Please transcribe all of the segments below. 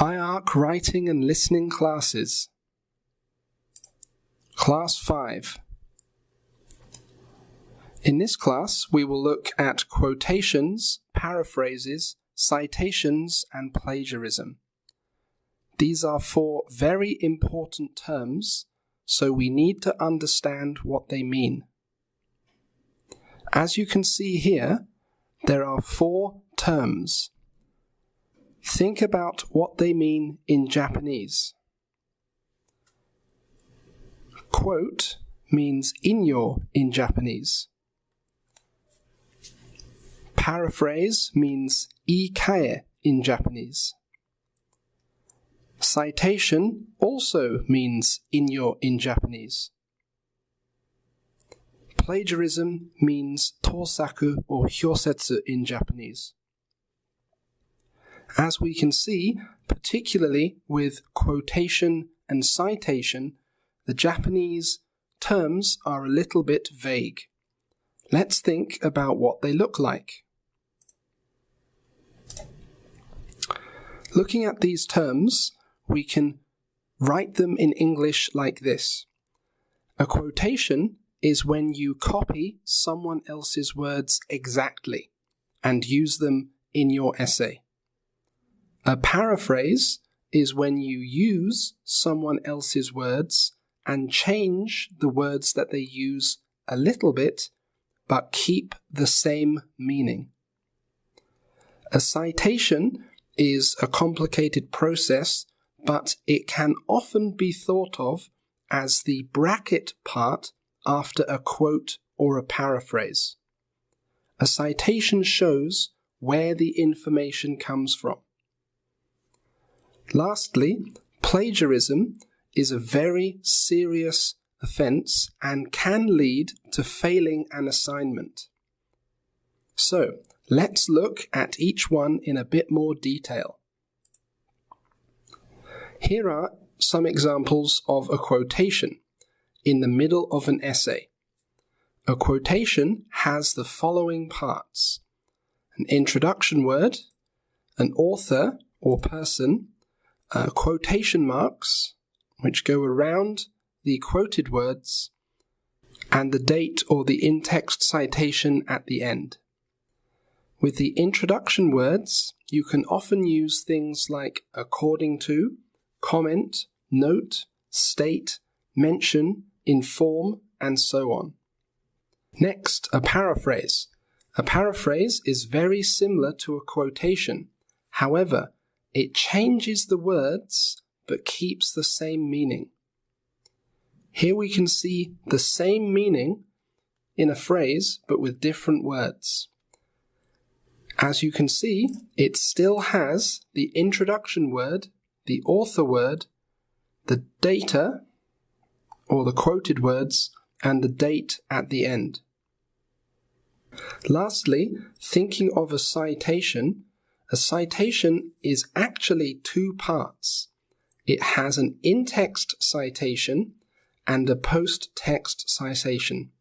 IARC Writing and Listening Classes. Class 5. In this class, we will look at quotations, paraphrases, citations, and plagiarism. These are 4 very important terms, so we need to understand what they mean. As you can see here, there are 4 terms. Think about what they mean in Japanese. Quote means inyo in Japanese. Paraphrase means iikae in Japanese. Citation also means inyo in Japanese. Plagiarism means tosaku or hyosetsu in Japanese. As we can see, particularly with quotation and citation, the Japanese terms are a little bit vague. Let's think about what they look like. Looking at these terms, we can write them in English like this. A quotation is when you copy someone else's words exactly and use them in your essay. A paraphrase is when you use someone else's words and change the words that they use a little bit, but keep the same meaning. A citation is a complicated process, but it can often be thought of as the bracket part after a quote or a paraphrase. A citation shows where the information comes from. Lastly, plagiarism is a very serious offense and can lead to failing an assignment. So, let's look at each one in a bit more detail. Here are some examples of a quotation in the middle of an essay. A quotation has the following parts: an introduction word, an author or person, quotation marks, which go around the quoted words, and the date or the in-text citation at the end. With the introduction words, you can often use things like according to, comment, note, state, mention, inform, and so on. Next, a paraphrase. A paraphrase is very similar to a quotation. However, it changes the words but keeps the same meaning. Here we can see the same meaning in a phrase but with different words. As you can see, it still has the introduction word, the author word, the data or the quoted words, and the date at the end. Lastly, thinking of a citation is actually 2 parts. It has an in-text citation and a post-text citation.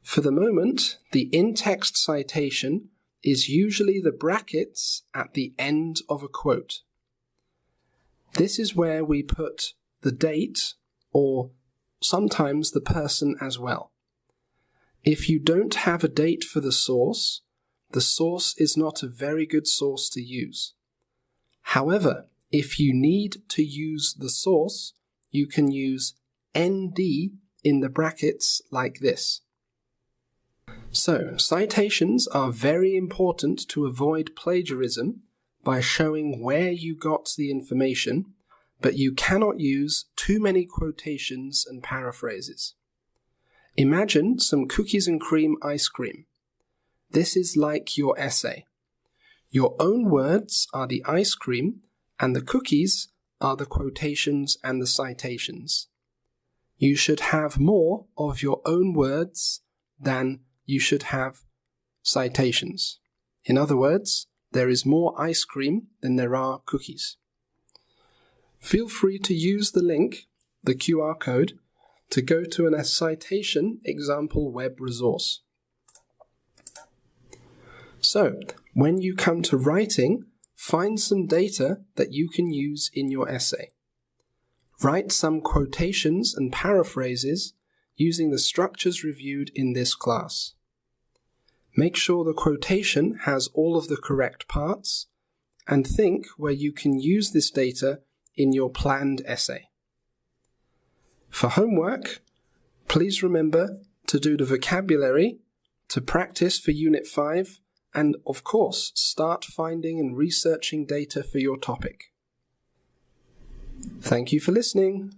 For the moment, the in-text citation is usually the brackets at the end of a quote. This is where we put the date or sometimes the person as well. If you don't have a date for the source is not a very good source to use. However, if you need to use the source, you can use ND in the brackets like this. So, citations are very important to avoid plagiarism by showing where you got the information, but you cannot use too many quotations and paraphrases. Imagine some cookies and cream ice cream. This is like your essay. Your own words are the ice cream, and the cookies are the quotations and the citations. You should have more of your own words than you should have citations. In other words, there is more ice cream than there are cookies. Feel free to use the link, the QR code, to go to a citation example web resource. So, when you come to writing, find some data that you can use in your essay. Write some quotations and paraphrases using the structures reviewed in this class. Make sure the quotation has all of the correct parts, and think where you can use this data in your planned essay. For homework, please remember to do the vocabulary, to practice for Unit 5, and of course, start finding and researching data for your topic. Thank you for listening.